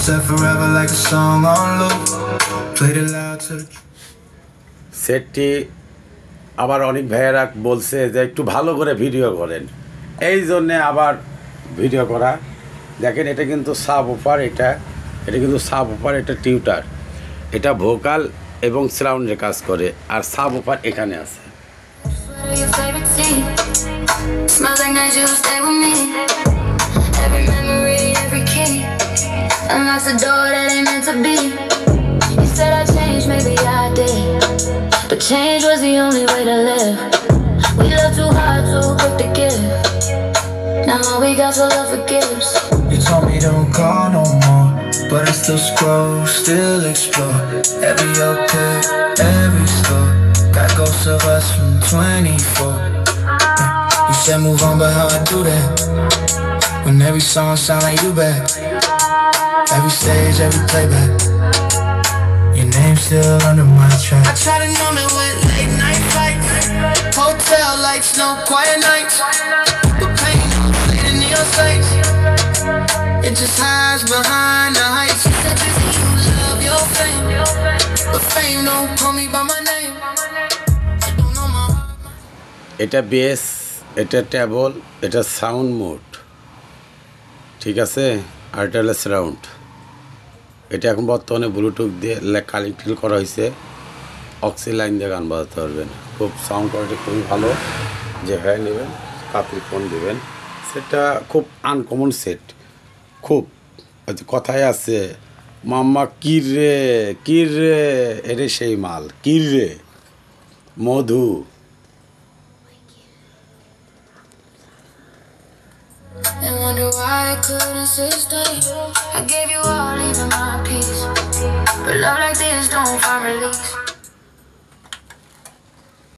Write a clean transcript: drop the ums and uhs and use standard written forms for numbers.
Said forever like a song on loop. Played it loud to the সেটটি আবার অনেক ভাইয়েরা বলছে যে একটু ভালো করে ভিডিও করেন, এই জন্যে আবার ভিডিও করা। দেখেন এটা কিন্তু সাব ওপার, এটা কিন্তু সাব ওপার, এটা টিউটার, এটা ভোকাল এবং সাউন্ডের কাজ করে, আর সাব ওপার এখানে আছে। But change was the only way to live. We love too hard, too quick to give. Now all we got's what love forgives. You told me don't call no more, but I still scroll, still explore. Every pick, every store. Got ghosts of us from 24. You said move on, but how I do that? When every song sound like you back. Every stage, every playback. Your name's still under my track. I try to numb it with late night flights, hotel lights, no quiet nights. But pain fading in your sights. It just hides behind the heights. You said you love your fame, but fame don't call me by my name. You don't know my heart. এটা base, এটা table, এটা sound mode, ঠিক আছে, আর এটা হলো sound. এটা এখন বর্তমানে ব্লুটুথ দিয়ে কানেক্টেড করা হয়েছে, অক্সি লাইন দিয়ে গান বাজাতে পারবেন। খুব সাউন্ড কোয়ালিটি খুবই ভালো। যে হ্যাঁ নেবেন, কাপড় ফোন দেবেন, সেটা খুব আনকমন সেট। খুব কথায় আছে মাম্মা কিরে কিরে, এরে সেই মাল কিরে মধু। And wonder why I couldn't stay. I gave you all, even my peace. But love like this don't find release.